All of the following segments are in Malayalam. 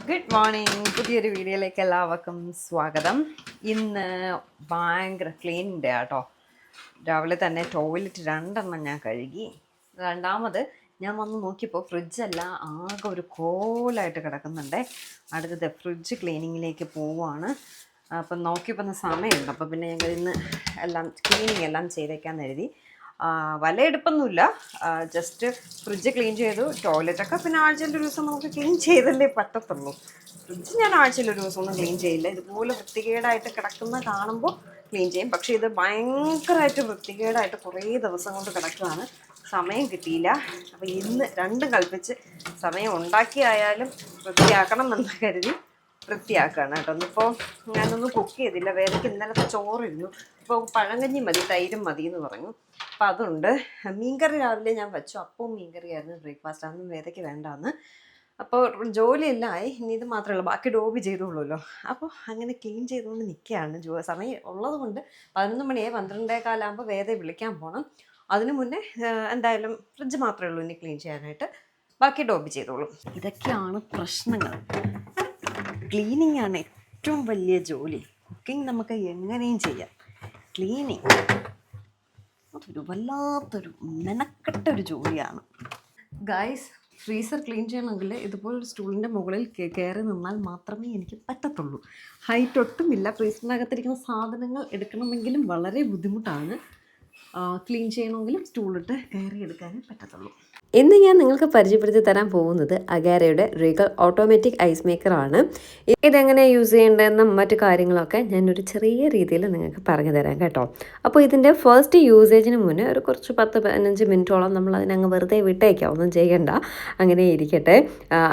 Good morning. പുതിയൊരു വീഡിയോയിലേക്ക് എല്ലാവർക്കും സ്വാഗതം. ഇന്ന് ഭയങ്കര ക്ലീൻ ഡേ ആട്ടോ. രാവിലെ തന്നെ ടോയ്ലറ്റ് 2 ഞാൻ കഴുകി. രണ്ടാമത് ഞാൻ വന്ന് നോക്കിയപ്പോൾ ഫ്രിഡ്ജെല്ലാം ആകെ ഒരു കോലായിട്ട് കിടക്കുന്നുണ്ട്. അടുത്തത് ഫ്രിഡ്ജ് ക്ലീനിങ്ങിലേക്ക് പോവുകയാണ്. അപ്പം നോക്കിയപ്പോൾ സമയമുണ്ട്. അപ്പോൾ പിന്നെ ഞങ്ങൾ ഇന്ന് എല്ലാം ക്ലീനിങ് എല്ലാം ചെയ്തേക്കാൻ എഴുതി. വലയെടുപ്പൊന്നുമില്ല, ജസ്റ്റ് ഫ്രിഡ്ജ് ക്ലീൻ ചെയ്തു. ടോയ്ലറ്റൊക്കെ പിന്നെ ആഴ്ചയിൽ ഒരു ദിവസം നമുക്ക് ക്ലീൻ ചെയ്തല്ലേ പറ്റത്തുള്ളൂ. ഫ്രിഡ്ജ് ഞാൻ ആഴ്ചയിൽ ഒരു ദിവസം ഒന്നും ക്ലീൻ ചെയ്യില്ല. ഇതുപോലെ വൃത്തികേടായിട്ട് കിടക്കുന്ന കാണുമ്പോൾ ക്ലീൻ ചെയ്യും. പക്ഷേ ഇത് ഭയങ്കരമായിട്ട് വൃത്തികേടായിട്ട് കുറേ ദിവസം കൊണ്ട് കിടക്കുകയാണ്. സമയം കിട്ടിയില്ല. അപ്പോൾ ഇന്ന് രണ്ടും കൽപ്പിച്ച് സമയം ഉണ്ടാക്കിയായാലും വൃത്തിയാക്കണം എന്ന് കരുതി വൃത്തിയാക്കുകയാണ് കേട്ടോ. ഒന്നിപ്പോൾ ഞാനൊന്നും കുക്ക് ചെയ്തില്ല. വേദയ്ക്ക് ഇന്നലത്തെ ചോറിരുന്നു. ഇപ്പോൾ പഴങ്കഞ്ഞി മതി, തൈരും മതി എന്ന് പറഞ്ഞു. അപ്പം അതുണ്ട്. മീൻകറി രാവിലെ ഞാൻ വെച്ചു. അപ്പവും മീൻകറിയായിരുന്നു ബ്രേക്ക്ഫാസ്റ്റ്. അതൊന്നും വേദയ്ക്ക് വേണ്ടാന്ന്. അപ്പോൾ ജോലിയെല്ലാം ആയി. ഇനി ഇത് മാത്രമേ ഉള്ളൂ, ബാക്കി ഡോബി ചെയ്തോളൂല്ലോ. അപ്പോൾ അങ്ങനെ ക്ലീൻ ചെയ്തുകൊണ്ട് നിൽക്കുകയാണ്. സമയം ഉള്ളത് കൊണ്ട് 11 മണിയായി. 12:15 വേദയെ വിളിക്കാൻ പോകണം. അതിനു മുന്നേ എന്തായാലും ഫ്രിഡ്ജ് മാത്രമേ ഉള്ളൂ ഇനി ക്ലീൻ ചെയ്യാനായിട്ട്. ബാക്കി ഡോബി ചെയ്തോളും. ഇതൊക്കെയാണ് പ്രശ്നങ്ങൾ. ക്ലീനിങ് ആണ് ഏറ്റവും വലിയ ജോലി. കുക്കിംഗ് നമുക്ക് എങ്ങനെയും ചെയ്യാം. ക്ലീനിങ് അതൊരു വല്ലാത്തൊരു മെനക്കെട്ടൊരു ജോലിയാണ് ഗൈസ്. ഫ്രീസർ ക്ലീൻ ചെയ്യണമെങ്കിൽ ഇതുപോലൊരു സ്റ്റൂളിൻ്റെ മുകളിൽ കയറി നിന്നാൽ മാത്രമേ എനിക്ക് പറ്റത്തുള്ളൂ. ഹൈറ്റ് ഒട്ടുമില്ല. ഫ്രീസറിനകത്തിരിക്കുന്ന സാധനങ്ങൾ എടുക്കണമെങ്കിലും വളരെ ബുദ്ധിമുട്ടാണ്. ക്ലീൻ ചെയ്യണമെങ്കിലും സ്റ്റൂളിട്ട് കയറി എടുക്കാനേ പറ്റത്തുള്ളൂ. ഇന്ന് ഞാൻ നിങ്ങൾക്ക് പരിചയപ്പെടുത്തി തരാൻ പോകുന്നത് അഗാരയുടെ റീഗൽ ഓട്ടോമാറ്റിക് ഐസ് മേക്കറാണ്. ഇതെങ്ങനെയാണ് യൂസ് ചെയ്യേണ്ടതെന്നും മറ്റു കാര്യങ്ങളൊക്കെ ഞാനൊരു ചെറിയ രീതിയിൽ നിങ്ങൾക്ക് പറഞ്ഞു തരാം കേട്ടോ. അപ്പോൾ ഇതിൻ്റെ ഫസ്റ്റ് യൂസേജിന് മുന്നേ ഒരു കുറച്ച് 10-15 മിനിറ്റോളം നമ്മൾ അതിനങ്ങ് വെറുതെ വിട്ടേക്കാം, ഒന്നും ചെയ്യണ്ട, അങ്ങനെ ഇരിക്കട്ടെ.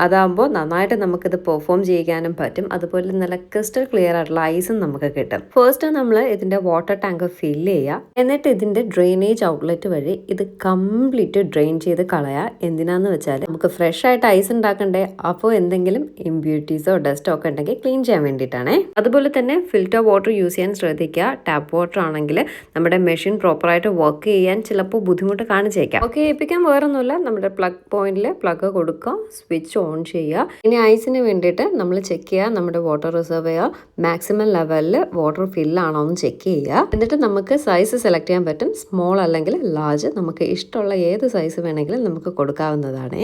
അതാകുമ്പോൾ നന്നായിട്ട് നമുക്കിത് പെർഫോം ചെയ്യാനും പറ്റും. അതുപോലെ നല്ല ക്രിസ്റ്റൽ ക്ലിയർ ആയിട്ടുള്ള ഐസും നമുക്ക് കിട്ടും. ഫസ്റ്റ് നമ്മൾ ഇതിൻ്റെ വാട്ടർ ടാങ്ക് ഫില്ല് ചെയ്യുക. എന്നിട്ട് ഇതിൻ്റെ ഡ്രെയിനേജ് ഔട്ട്ലെറ്റ് വഴി ഇത് കംപ്ലീറ്റ് ഡ്രെയിൻ ചെയ്ത് കളയാം. എന്തിനാന്ന് വെച്ചാൽ നമുക്ക് ഫ്രഷ് ആയിട്ട് ഐസ് ഉണ്ടാക്കണ്ടേ. അപ്പോൾ എന്തെങ്കിലും ഇമ്പ്യൂരിറ്റീസോ ഡസ്റ്റോ ഒക്കെ ഉണ്ടെങ്കിൽ ക്ലീൻ ചെയ്യാൻ വേണ്ടിയിട്ടാണേ. അതുപോലെ തന്നെ ഫിൽറ്റർ വാട്ടർ യൂസ് ചെയ്യാൻ ശ്രദ്ധിക്കുക. ടാപ്പ് വാട്ടർ ആണെങ്കിൽ നമ്മുടെ മെഷീൻ പ്രോപ്പറായിട്ട് വർക്ക് ചെയ്യാൻ ചിലപ്പോൾ ബുദ്ധിമുട്ട് കാണിച്ചേക്കാം. ഓക്കെ, ഏൽപ്പിക്കാൻ വേറൊന്നുമില്ല. നമ്മുടെ പ്ലഗ് പോയിന്റിൽ പ്ലഗ് കൊടുക്കുക, സ്വിച്ച് ഓൺ ചെയ്യുക. ഇനി ഐസിന് വേണ്ടിയിട്ട് നമ്മൾ ചെക്ക് ചെയ്യുക, നമ്മുടെ വാട്ടർ റിസർവെയർ മാക്സിമം ലെവലിൽ വാട്ടർ ഫില്ലാണോ എന്ന് ചെക്ക് ചെയ്യുക. എന്നിട്ട് നമുക്ക് സൈസ് സെലക്ട് ചെയ്യാൻ പറ്റും. സ്മോൾ അല്ലെങ്കിൽ ലാർജ്, നമുക്ക് ഇഷ്ടമുള്ള ഏത് സൈസ് വേണമെങ്കിലും നമുക്ക് കൊടുക്കാവുന്നതാണ്.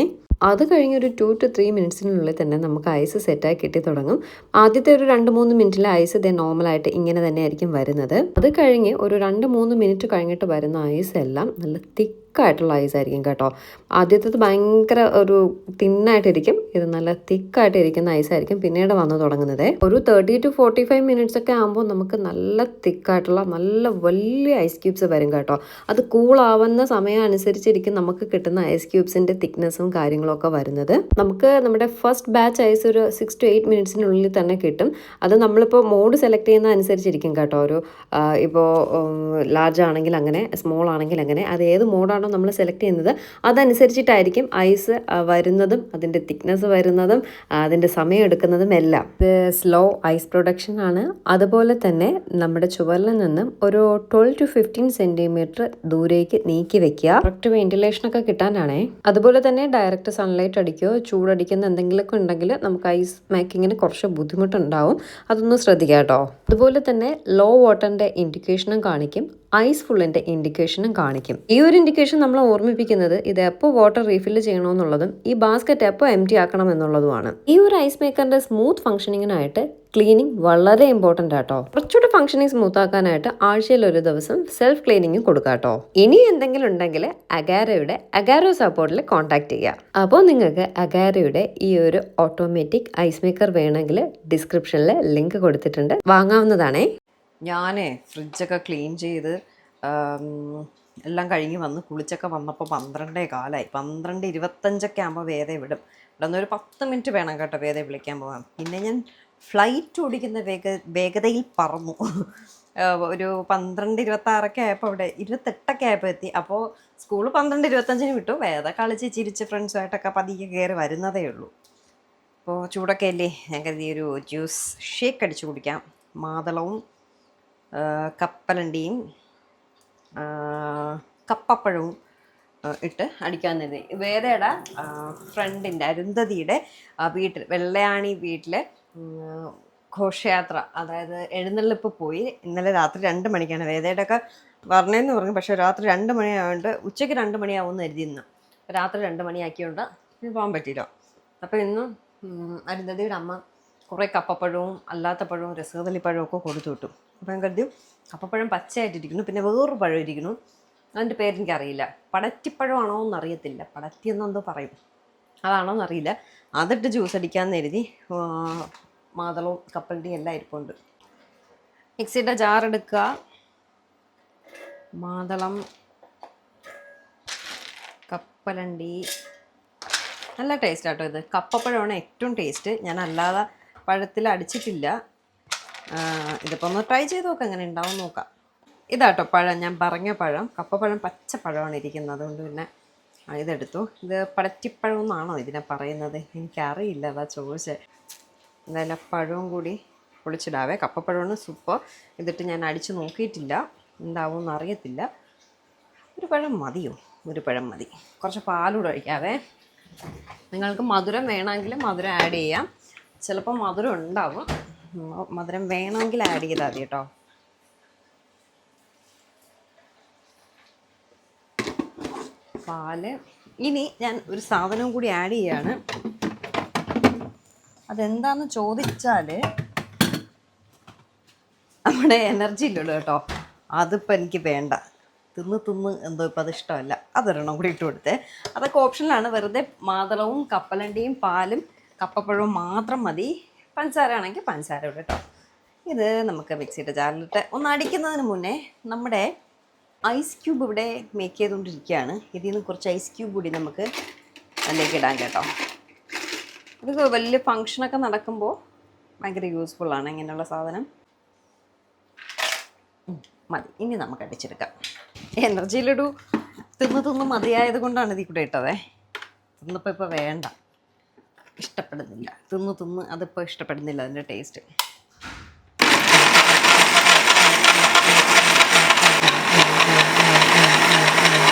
അത് കഴിഞ്ഞ് ഒരു 2 to 3 മിനിറ്റ്സിനുള്ളിൽ തന്നെ നമുക്ക് ഐസ് സെറ്റായി കിട്ടി തുടങ്ങും. ആദ്യത്തെ ഒരു 2-3 മിനിറ്റിൽ ഐസ് ഇതേ നോർമലായിട്ട് ഇങ്ങനെ തന്നെ ആയിരിക്കും വരുന്നത്. അത് കഴിഞ്ഞ് ഒരു 2-3 മിനിറ്റ് കഴിഞ്ഞിട്ട് വരുന്ന ഐസ് എല്ലാം നല്ല തിക്കായിട്ടുള്ള ഐസ് ആയിരിക്കും കേട്ടോ. ആദ്യത്തേത് ഭയങ്കര ഒരു തിന്നായിട്ടിരിക്കും. ഇത് നല്ല തിക്കായിട്ട് ഇരിക്കുന്ന ഐസ് ആയിരിക്കും പിന്നീട് വന്നു തുടങ്ങുന്നത്. ഒരു 30 to 45 മിനിറ്റ്സ് ഒക്കെ ആകുമ്പോൾ നമുക്ക് നല്ല തിക്കായിട്ടുള്ള നല്ല വലിയ ഐസ് ക്യൂബ്സ് വരും കേട്ടോ. അത് കൂളാവുന്ന സമയം അനുസരിച്ചിരിക്കും നമുക്ക് കിട്ടുന്ന ഐസ് ക്യൂബ്സിൻ്റെ തിക്നെസ്സും കാര്യങ്ങളും ഒക്കെ വരുന്നത്. നമുക്ക് നമ്മുടെ ഫസ്റ്റ് ബാച്ച് ഐസ് ഒരു 6 to 8 മിനിറ്റ്സിനുള്ളിൽ തന്നെ കിട്ടും. അത് നമ്മളിപ്പോൾ മോഡ് സെലക്ട് ചെയ്യുന്ന അനുസരിച്ചിരിക്കും കേട്ടോ. ഒരു ഇപ്പോൾ ലാർജ് ആണെങ്കിൽ അങ്ങനെ, സ്മോൾ ആണെങ്കിൽ അങ്ങനെ, അത് ഏത് മോഡാണോ നമ്മൾ സെലക്ട് ചെയ്യുന്നത് അതനുസരിച്ചിട്ടായിരിക്കും ഐസ് വരുന്നതും അതിൻ്റെ തിക്നെസ് വരുന്നതും അതിൻ്റെ സമയം എടുക്കുന്നതും എല്ലാം. ഇത് സ്ലോ ഐസ് പ്രൊഡക്ഷൻ ആണ്. അതുപോലെ തന്നെ നമ്മുടെ ചുവരിൽ നിന്നും ഒരു 12 to 15 സെൻറ്റിമീറ്റർ ദൂരേക്ക് നീക്കി വെക്കുക. കറക്റ്റ് വെന്റിലേഷനൊക്കെ കിട്ടാനാണേ. അതുപോലെ തന്നെ ഡയറക്റ്റ് സൺലൈറ്റ് അടിക്കുകയോ ചൂടടിക്കുന്ന എന്തെങ്കിലുമൊക്കെ ഉണ്ടെങ്കിൽ നമുക്ക് ഐസ് മേക്കിങ്ങിന് കുറച്ച് ബുദ്ധിമുട്ടുണ്ടാവും. അതൊന്ന് ശ്രദ്ധിക്കുക കേട്ടോ. അതുപോലെ തന്നെ ലോ വാട്ടറിൻ്റെ ഇൻഡിക്കേഷനും കാണിക്കും, ഐസ് ഫുള്ളിൻ്റെ ഇൻഡിക്കേഷനും കാണിക്കും. ഈ ഒരു ഇൻഡിക്കേഷൻ നമ്മൾ ഓർമ്മിപ്പിക്കുന്നത് ഇത് എപ്പോൾ വാട്ടർ റീഫില്ല് ചെയ്യണമെന്നുള്ളതും ഈ ബാസ്ക്കറ്റ് എപ്പോൾ എംറ്റി ആക്കണം എന്നുള്ളതുമാണ്. ഈ ഒരു ഐസ് മേക്കറിൻ്റെ സ്മൂത്ത് ഫംഗ്ഷനിങ്ങിനായിട്ട് ക്ലീനിങ് വളരെ ഇമ്പോർട്ടൻ്റ് ആട്ടോ. കുറച്ചുകൂടി ഫംഗ്ഷനിങ് സ്മൂത്ത് ആക്കാനായിട്ട് ആഴ്ചയിൽ ഒരു ദിവസം സെൽഫ് ക്ലീനിങ് കൊടുക്കുക കേട്ടോ. ഇനി എന്തെങ്കിലും ഉണ്ടെങ്കിൽ അഗാരോ സപ്പോർട്ടിൽ കോൺടാക്ട് ചെയ്യുക. അപ്പോൾ നിങ്ങൾക്ക് അഗാരയുടെ ഈ ഒരു ഓട്ടോമാറ്റിക് ഐസ് മേക്കർ വേണമെങ്കിൽ ഡിസ്ക്രിപ്ഷനിൽ ലിങ്ക് കൊടുത്തിട്ടുണ്ട്, വാങ്ങാവുന്നതാണേ. ഞാനേ ഫ്രിഡ്ജൊക്കെ ക്ലീൻ ചെയ്ത് എല്ലാം കഴിഞ്ഞ് വന്ന് കുളിച്ചൊക്കെ വന്നപ്പോൾ 12:15. 12:25 ആകുമ്പോൾ വേദയെ വിടും. ഇവിടെ നിന്ന് ഒരു 10 മിനിറ്റ് വേണം കേട്ടോ വേദയെ വിളിക്കാൻ പോകാൻ. പിന്നെ ഞാൻ ഫ്ലൈറ്റ് ഓടിക്കുന്ന വേഗതയിൽ പറന്നു. ഒരു 12:26 ആയപ്പോൾ അവിടെ 28 ആയപ്പോൾ എത്തി. അപ്പോൾ സ്കൂൾ 12:25 വിട്ടു. വേദ കളിച്ച് ചിരിച്ച് ഫ്രണ്ട്സുമായിട്ടൊക്കെ പതിയെ കയറി വരുന്നതേ ഉള്ളൂ. അപ്പോൾ ചൂടൊക്കെ അല്ലേ, ഞാൻ കരുതി ഒരു ജ്യൂസ് ഷേക്ക് അടിച്ച് കുടിക്കാം. മാതളവും കപ്പലണ്ടിയും കപ്പപ്പഴവും ഇട്ട് അടിക്കാൻ കരുതി. വേദയുടെ ഫ്രണ്ടിൻ്റെ അരുന്ധതിയുടെ വീട്ടിൽ വെള്ളയാണി വീട്ടിലെ ഘോഷയാത്ര, അതായത് എഴുന്നള്ളിപ്പ് പോയി. ഇന്നലെ രാത്രി 2 മണിക്കാണ് വേദയുടെ ഒക്കെ പറഞ്ഞതെന്ന് പറഞ്ഞു. പക്ഷേ രാത്രി 2 മണിയായതുകൊണ്ട് ഉച്ചയ്ക്ക് 2 മണിയാവുമെന്ന് കരുതി. ഇന്ന് രാത്രി 2 മണിയാക്കിയോണ്ട് പോകാൻ പറ്റിയില്ല. അപ്പോൾ ഇന്നും അരുന്ധതിയുടെ അമ്മ കുറേ കപ്പപ്പഴവും അല്ലാത്ത പഴവും രസകദളിപ്പഴവും ഒക്കെ കൊടുത്തു വിട്ടു. അപ്പം ഞാൻ കരുതി കപ്പപ്പഴം പച്ചയായിട്ടിരിക്കുന്നു, പിന്നെ വേറൊരു പഴം ഇരിക്കുന്നു, അതിൻ്റെ പേരെനിക്കറിയില്ല. പടറ്റിപ്പഴമാണോ എന്നറിയത്തില്ല, പടറ്റി എന്നെന്തോ പറയും, അതാണോ എന്നറിയില്ല. അതിട്ട് ജ്യൂസ് അടിക്കാമെന്ന് കരുതി. മാതളവും കപ്പലണ്ടിയും എല്ലാം ഇരിപ്പുണ്ട്. മിക്സിയുടെ ജാറെടുക്കുക, മാതളം, കപ്പലണ്ടി. നല്ല ടേസ്റ്റ് ആട്ടോ ഇത്. കപ്പപ്പഴമാണ് ഏറ്റവും ടേസ്റ്റ്. ഞാൻ അല്ലാതെ പഴത്തിൽ അടിച്ചിട്ടില്ല. ഇതിപ്പോൾ ഒന്ന് ട്രൈ ചെയ്ത് നോക്കാം, എങ്ങനെ ഉണ്ടാവും നോക്കാം. ഇതാട്ടോ പഴം, ഞാൻ പറഞ്ഞ പഴം. കപ്പപ്പഴം പച്ചപ്പഴമാണ് ഇരിക്കുന്നത്, അതുകൊണ്ട് പിന്നെ ഇതെടുത്തു. ഇത് പടറ്റിപ്പഴം എന്നാണോ ഇതിനെ പറയുന്നത്, എനിക്കറിയില്ല, അതാ ചോദിച്ചത്. എന്തായാലും പഴവും കൂടി പൊളിച്ചിടാവേ. കപ്പപ്പഴമാണ് സൂപ്പർ. ഇതിട്ട് ഞാൻ അടിച്ച് നോക്കിയിട്ടില്ല, എന്താവും എന്നറിയത്തില്ല. ഒരു പഴം മതിയോ? ഒരു പഴം മതി. കുറച്ച് പാലൂടെ ഒഴിക്കാവേ. നിങ്ങൾക്ക് മധുരം വേണമെങ്കിൽ മധുരം ആഡ് ചെയ്യാം. ചിലപ്പോൾ മധുരം ഉണ്ടാവും, മധുരം വേണമെങ്കിൽ ആഡ് ചെയ്താൽ മതി കേട്ടോ. പാല്. ഇനി ഞാൻ ഒരു സാധനവും കൂടി ആഡ് ചെയ്യാണ്. അതെന്താന്ന് ചോദിച്ചാൽ നമ്മുടെ എനർജി ഇല്ലല്ലോ കേട്ടോ, അതിപ്പോൾ എനിക്ക് വേണ്ട. തിന്ന് എന്തോ ഇപ്പം അത് ഇഷ്ടമല്ല. അതൊരെണ്ണം കൂടി ഇട്ട് കൊടുത്തേ. അതൊക്കെ ഓപ്ഷനിലാണ്. വെറുതെ മാതളവും കപ്പലണ്ടിയും പാലും കപ്പപ്പഴവും മാത്രം മതി. പഞ്ചസാര ആണെങ്കിൽ പഞ്ചസാര ഇടും കേട്ടോ. ഇത് നമുക്ക് മിക്സിയുടെ ജാറിലിട്ട് ഒന്ന് അടിക്കുന്നതിന് മുന്നേ നമ്മുടെ ഐസ് ക്യൂബ് ഇവിടെ മേക്ക് ചെയ്തുകൊണ്ടിരിക്കുകയാണ്. ഇതിൽ നിന്ന് കുറച്ച് ഐസ് ക്യൂബ് കൂടി നമുക്ക് അതിലേക്ക് ഇടാൻ കേട്ടോ. ഇത് വലിയ ഫങ്ഷനൊക്കെ നടക്കുമ്പോൾ ഭയങ്കര യൂസ്ഫുള്ളാണ് ഇങ്ങനെയുള്ള സാധനം. മതി, ഇനി നമുക്ക് അടിച്ചെടുക്കാം. എനർജിയിലൊരു തിന്ന് മതിയായത് കൊണ്ടാണ് ഇതിൽ കൂടെ ഇട്ടതേ. തിന്നപ്പോൾ ഇപ്പോൾ വേണ്ട, ഇഷ്ടപ്പെടുന്നില്ല. തിന്ന് അതിപ്പോൾ ഇഷ്ടപ്പെടുന്നില്ല അതിൻ്റെ ടേസ്റ്റ്.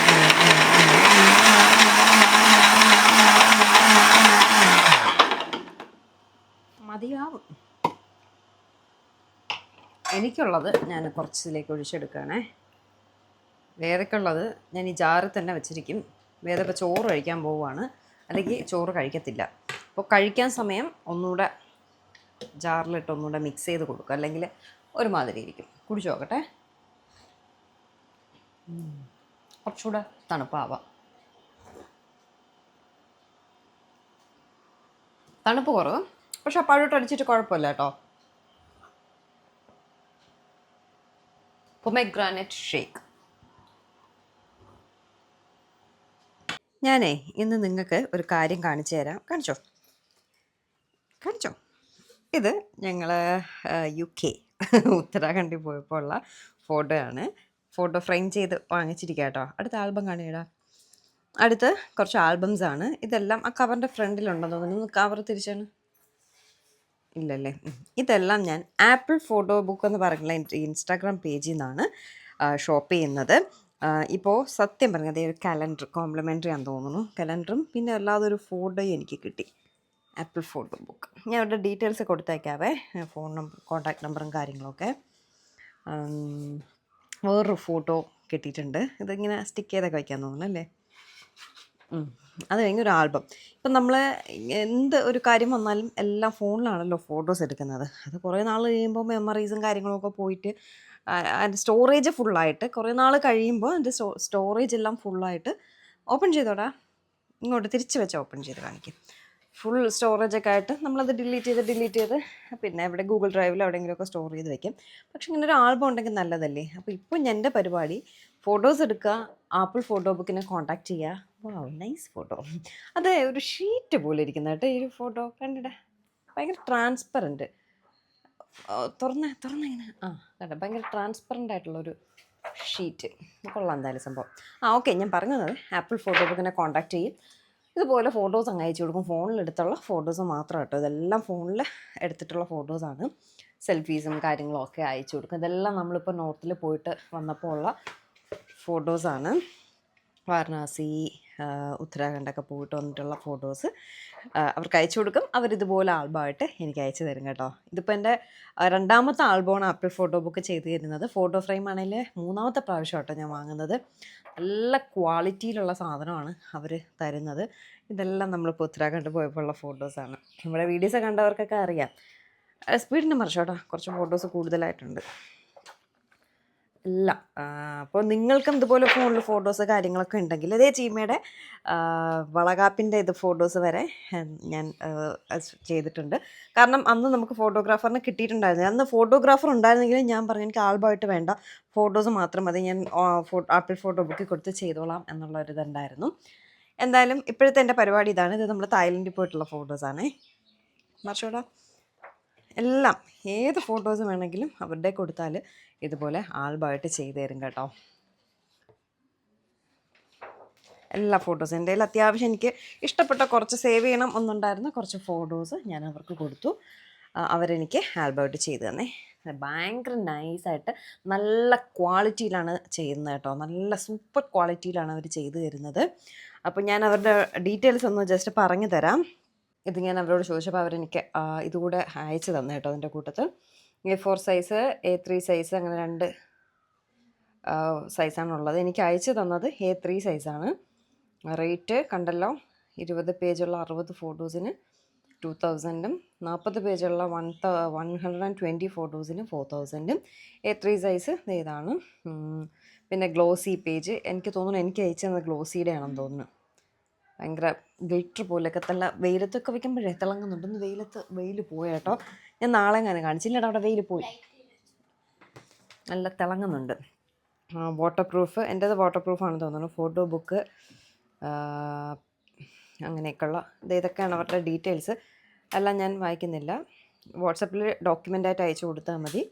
മതിയാവും. എനിക്കുള്ളത് ഞാൻ കുറച്ചിലേക്ക് ഒഴിച്ചെടുക്കുകയാണേ. വേദക്കുള്ളത് ഞാൻ ഈ ജാറിൽ തന്നെ വെച്ചിരിക്കും. വേദ ഇപ്പോൾ ചോറ് കഴിക്കാൻ പോവുകയാണ്, അല്ലെങ്കിൽ ചോറ് കഴിക്കത്തില്ല. അപ്പോൾ കഴിക്കാൻ സമയം ഒന്നുകൂടെ ജാറിലിട്ട് ഒന്നുകൂടെ മിക്സ് ചെയ്ത് കൊടുക്കുക, അല്ലെങ്കിൽ ഒരുമാതിരി ഇരിക്കും. കുടിച്ചു നോക്കട്ടെ. കുറച്ചുകൂടെ തണുപ്പാവാം. തണുപ്പ് കുറവ്, പക്ഷെ പഴോട്ട് അടിച്ചിട്ട് കുഴപ്പമില്ല കേട്ടോ. Pomegranate shake. ഞാനേ ഇന്ന് നിങ്ങൾക്ക് ഒരു കാര്യം കാണിച്ചു തരാം. കാണിച്ചോ. ഇത് ഞങ്ങൾ UK ഉത്തരാഖണ്ഡിൽ പോയപ്പോൾ ഉള്ള ഫോട്ടോ ആണ്. ഫോട്ടോ ഫ്രെയിം ചെയ്ത് വാങ്ങിച്ചിരിക്കുക കേട്ടോ. അടുത്ത ആൽബം കാണിയിടാം. അടുത്ത് കുറച്ച് ആൽബംസ് ആണ്. ഇതെല്ലാം ആ കവറിൻ്റെ ഫ്രണ്ടിലുണ്ടെന്ന് തോന്നുന്നു. കവർ തിരിച്ചാണ്, ഇല്ലല്ലേ. ഇതെല്ലാം ഞാൻ ആപ്പിൾ ഫോട്ടോ ബുക്ക് എന്ന് പറയുന്ന ഇൻസ്റ്റാഗ്രാം പേജിൽ നിന്നാണ് ഷോപ്പ് ചെയ്യുന്നത്. ഇപ്പോൾ സത്യം പറഞ്ഞത് ഒരു കലണ്ടർ കോംപ്ലിമെൻ്ററി ആണെന്ന് തോന്നുന്നു. കലണ്ടറും പിന്നെ അല്ലാതെ ഒരു ഫോട്ടോയും എനിക്ക് കിട്ടി. Apple photo book. ഞാൻ അവരുടെ ഡീറ്റെയിൽസ് കൊടുത്തേക്കാവേ, ഫോൺ നമ്പർ, കോൺടാക്ട് നമ്പറും കാര്യങ്ങളൊക്കെ. വേറൊരു ഫോട്ടോ കിട്ടിയിട്ടുണ്ട്. ഇതിങ്ങനെ സ്റ്റിക്ക് ചെയ്തൊക്കെ വയ്ക്കാൻ തോന്നുന്നു അല്ലേ. അത് കഴിഞ്ഞ ഒരു ആൽബം. ഇപ്പം നമ്മൾ എന്ത് ഒരു കാര്യം വന്നാലും എല്ലാം ഫോണിലാണല്ലോ ഫോട്ടോസ് എടുക്കുന്നത്. അത് കുറേ നാൾ കഴിയുമ്പോൾ മെമ്മറീസും കാര്യങ്ങളൊക്കെ പോയിട്ട് അതിൻ്റെ സ്റ്റോറേജ് ഫുള്ളായിട്ട് കുറേ നാൾ കഴിയുമ്പോൾ അതിൻ്റെ സ്റ്റോറേജ് എല്ലാം ഫുള്ളായിട്ട് ഓപ്പൺ ചെയ്തോടാ, ഇങ്ങോട്ട് തിരിച്ച് വെച്ച് ഓപ്പൺ ചെയ്ത് കാണിക്കും. ഫുൾ സ്റ്റോറേജൊക്കെ ആയിട്ട് നമ്മളത് ഡിലീറ്റ് ചെയ്ത് പിന്നെ എവിടെ ഗൂഗിൾ ഡ്രൈവിൽ എവിടെയെങ്കിലുമൊക്കെ സ്റ്റോർ ചെയ്ത് വെക്കും. പക്ഷെ ഇങ്ങനെ ഒരു ആൽബം ഉണ്ടെങ്കിൽ നല്ലതല്ലേ. അപ്പോൾ ഇപ്പോൾ എൻ്റെ പരിപാടി ഫോട്ടോസ് എടുക്കുക, ആപ്പിൾ ഫോട്ടോ ബുക്കിനെ കോൺടാക്റ്റ് ചെയ്യുക. വാവ്, നൈസ് ഫോട്ടോ. അത് ഒരു ഷീറ്റ് പോലെ ഇരിക്കുന്ന കേട്ടോ ഈ ഒരു ഫോട്ടോ. കണ്ടിട ഭയങ്കര ട്രാൻസ്പെറൻറ്റ്. തുറന്നിങ്ങനെ കേട്ടോ, ഭയങ്കര ട്രാൻസ്പെറൻ്റ് ആയിട്ടുള്ളൊരു ഷീറ്റ്. കൊള്ളാം എന്തായാലും സംഭവം. ഓക്കെ, ഞാൻ പറഞ്ഞത് ആപ്പിൾ ഫോട്ടോ ബുക്കിനെ കോൺടാക്റ്റ് ചെയ്യും. ഇതുപോലെ ഫോട്ടോസ് അങ്ങ് അയച്ചു കൊടുക്കും. ഫോണിലെടുത്തുള്ള ഫോട്ടോസ് മാത്രം കേട്ടോ. ഇതെല്ലാം ഫോണിൽ എടുത്തിട്ടുള്ള ഫോട്ടോസാണ്. സെൽഫീസും കാര്യങ്ങളും ഒക്കെ അയച്ചു കൊടുക്കും. ഇതെല്ലാം നമ്മളിപ്പോൾ നോർത്തിൽ പോയിട്ട് വന്നപ്പോൾ ഉള്ള ഫോട്ടോസാണ്. വാരണാസി, ഉത്തരാഖണ്ഡൊക്കെ പോയിട്ട് വന്നിട്ടുള്ള ഫോട്ടോസ് അവർക്ക് അയച്ചു കൊടുക്കും. അവരിതുപോലെ ആൽബമായിട്ട് എനിക്ക് അയച്ചു തരും കേട്ടോ. ഇതിപ്പോൾ എൻ്റെ രണ്ടാമത്തെ ആൽബമാണ് ആപ്പിൾ ഫോട്ടോ ബുക്ക് ചെയ്ത് തരുന്നത്. ഫോട്ടോ ഫ്രെയിം ആണെങ്കിൽ മൂന്നാമത്തെ പ്രാവശ്യം കേട്ടോ ഞാൻ വാങ്ങുന്നത്. നല്ല ക്വാളിറ്റിയിലുള്ള സാധനമാണ് അവർ തരുന്നത്. ഇതെല്ലാം നമ്മളിപ്പോൾ ഉത്തരാഖണ്ഡ് പോയപ്പോൾ ഉള്ള ഫോട്ടോസാണ്. നമ്മുടെ വീഡിയോസ് കണ്ടവർക്കൊക്കെ അറിയാം. സ്പീഡിന് മറിച്ച് കേട്ടോ, കുറച്ച് ഫോട്ടോസ് കൂടുതലായിട്ടുണ്ട് എല്ലാം. അപ്പോൾ നിങ്ങൾക്കും ഇതുപോലെ ഫോണിൽ ഫോട്ടോസ് കാര്യങ്ങളൊക്കെ ഉണ്ടെങ്കിൽ ഇതേ ചീമയുടെ വളകാപ്പിൻ്റെ ഇത് ഫോട്ടോസ് വരെ ഞാൻ ചെയ്തിട്ടുണ്ട്. കാരണം അന്ന് നമുക്ക് ഫോട്ടോഗ്രാഫറിനെ കിട്ടിയിട്ടുണ്ടായിരുന്നു. അന്ന് ഫോട്ടോഗ്രാഫർ ഉണ്ടായിരുന്നെങ്കിലും ഞാൻ പറഞ്ഞു എനിക്ക് ആൽബമായിട്ട് വേണ്ട, ഫോട്ടോസ് മാത്രം മതി, ഞാൻ ആപ്പിൾ ഫോട്ടോ ബുക്കിൽ കൊടുത്ത് ചെയ്തോളാം എന്നുള്ളൊരിതുണ്ടായിരുന്നു. എന്തായാലും ഇപ്പോഴത്തെ എൻ്റെ പരിപാടി ഇതാണ്. ഇത് നമ്മൾ തായ്ലൻഡിൽ പോയിട്ടുള്ള ഫോട്ടോസാണേ. മറിച്ചോടാ എല്ലാം ഏത് ഫോട്ടോസ് വേണമെങ്കിലും അവരുടെ കൊടുത്താൽ ഇതുപോലെ ആൽബമായിട്ട് ചെയ്തു തരും കേട്ടോ. എല്ലാ ഫോട്ടോസും എൻ്റെ കയ്യിൽ അത്യാവശ്യം എനിക്ക് ഇഷ്ടപ്പെട്ട കുറച്ച് സേവ് ചെയ്യണം ഒന്നുണ്ടായിരുന്ന കുറച്ച് ഫോട്ടോസ് ഞാൻ അവർക്ക് കൊടുത്തു. അവരെനിക്ക് ആൽബമായിട്ട് ചെയ്തു തന്നേ. ഭയങ്കര നൈസായിട്ട് നല്ല ക്വാളിറ്റിയിലാണ് ചെയ്യുന്നത് കേട്ടോ. നല്ല സൂപ്പർ ക്വാളിറ്റിയിലാണ് അവർ ചെയ്തു തരുന്നത്. അപ്പോൾ ഞാൻ അവരുടെ ഡീറ്റെയിൽസ് ഒന്ന് ജസ്റ്റ് പറഞ്ഞു തരാം. ഇത് ഞാൻ അവരോട് ചോദിച്ചപ്പോൾ അവരെനിക്ക് ഇതുകൂടെ അയച്ചു തന്നെ കേട്ടോ. അതിൻ്റെ കൂട്ടത്തിൽ A4 സൈസ്, A3 സൈസ്, അങ്ങനെ 2 സൈസാണുള്ളത്. എനിക്ക് അയച്ചു തന്നത് A3 സൈസാണ്. റേറ്റ് കണ്ടല്ലോ, 20 പേജുള്ള 60 ഫോട്ടോസിന് 2000, 40 പേജുള്ള 120 ഫോട്ടോസിന് 4000. A3 സൈസ് ഇതാണ്. പിന്നെ ഗ്ലോസി പേജ്, എനിക്ക് തോന്നുന്നു എനിക്ക് അയച്ചു തന്നത് ഗ്ലോസിയുടെ ആണെന്ന് തോന്നുന്നു. ഭയങ്കര ഗ്ലിറ്റർ പോലെയൊക്കെ വെയിലത്തൊക്കെ വയ്ക്കുമ്പോഴേ തിളങ്ങുന്നുണ്ട്. വെയിൽ പോയ കേട്ടോ. ഞാൻ നാളെ അങ്ങനെ കാണിച്ചില്ലട്ടോ, അവിടെ വെയിൽ പോയി. നല്ല തിളങ്ങുന്നുണ്ട്. വാട്ടർ പ്രൂഫ്, എൻ്റേത് വാട്ടർ പ്രൂഫാണെന്ന് തോന്നുന്നു. ഫോട്ടോ ബുക്ക്, അങ്ങനെയൊക്കെയുള്ള ഇതൊക്കെയാണ് അവരുടെ ഡീറ്റെയിൽസ്. എല്ലാം ഞാൻ വായിക്കുന്നില്ല. വാട്സപ്പിൽ ഡോക്യുമെൻ്റായിട്ട് അയച്ചു കൊടുത്താൽ മതി.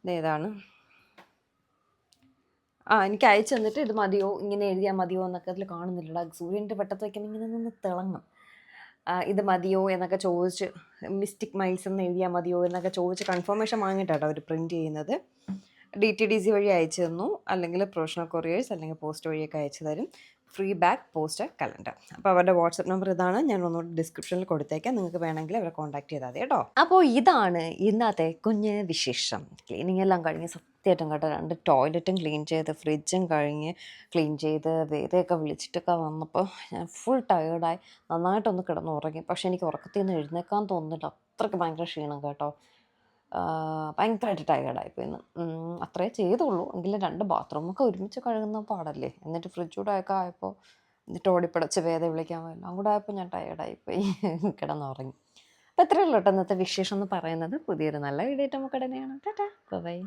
ഇതേതാണ് എനിക്ക് അയച്ചു തന്നിട്ട് ഇത് മതിയോ, ഇങ്ങനെ എഴുതിയാൽ മതിയോ എന്നൊക്കെ അതിൽ കാണുന്നില്ല. സൂര്യൻ്റെ വെട്ടത്ത് വയ്ക്കുമ്പോൾ ഇങ്ങനെ നിന്ന് തിളങ്ങും. ഇത് മതിയോ എന്നൊക്കെ ചോദിച്ച്, മിസ്റ്റിക് മൈൽസ് എന്ന് എഴുതിയാൽ മതിയോ എന്നൊക്കെ ചോദിച്ച് കൺഫർമേഷൻ വാങ്ങിയിട്ടാണ് അവർ പ്രിൻറ്റ് ചെയ്യുന്നത്. DTDC വഴി അയച്ചു തന്നു, അല്ലെങ്കിൽ പ്രൊഫഷണൽ കൊറിയേഴ്സ് അല്ലെങ്കിൽ പോസ്റ്റ് വഴിയൊക്കെ അയച്ചു തരും. Free bag, post, calendar. അപ്പോൾ അവരുടെ വാട്സപ്പ് നമ്പർ ഇതാണ്. ഞാൻ ഒന്നുകൂടി ഡിസ്ക്രിപ്ഷനിൽ കൊടുത്തേക്കാം. നിങ്ങൾക്ക് വേണമെങ്കിൽ അവരെ കോൺടാക്ട് ചെയ്താൽ മതി കേട്ടോ. അപ്പോൾ ഇതാണ് ഇന്നത്തെ കുഞ്ഞ് വിശേഷം. ക്ലീനിങ് എല്ലാം കഴിഞ്ഞ് സത്യമായിട്ടും കേട്ടോ. 2 ടോയ്ലറ്റും ക്ലീൻ ചെയ്ത്, ഫ്രിഡ്ജും കഴിഞ്ഞ് ക്ലീൻ ചെയ്ത്, വേദയൊക്കെ വിളിച്ചിട്ടൊക്കെ വന്നപ്പോൾ ഞാൻ ഫുൾ ടയേർഡായി. നന്നായിട്ടൊന്ന് കിടന്നുറങ്ങി. പക്ഷേ എനിക്ക് ഉറക്കത്തിൽ നിന്ന് എഴുന്നേക്കാൻ തോന്നുന്നില്ല. അത്രയ്ക്ക് ഭയങ്കര ക്ഷീണം കേട്ടോ. ഭയങ്കരമായിട്ട് ടയേർഡായിപ്പോയി ഇന്ന്. അത്രേ ചെയ്തുള്ളൂ. എങ്കിലും 2 ബാത്റൂമൊക്കെ ഒരുമിച്ച് കഴുകുന്ന പാടല്ലേ. എന്നിട്ട് ഫ്രിഡ്ജ് കൂടെ ഒക്കെ ആയപ്പോൾ, എന്നിട്ട് ഓടിപ്പിടച്ച് വേദ വിളിക്കാൻ എല്ലാം കൂടെ ആയപ്പോൾ ഞാൻ ടയേർഡായിപ്പോയി കിടന്നുറങ്ങി. അപ്പോൾ ഇത്രയേ ഉള്ളൂ കേട്ടോ ഇന്നത്തെ വിശേഷം എന്ന് പറയുന്നത്. പുതിയൊരു നല്ല വീഡിയോ ആയിട്ട് നമുക്ക് ഉടനെയാണ്. ടാറ്റാ, ബൈ.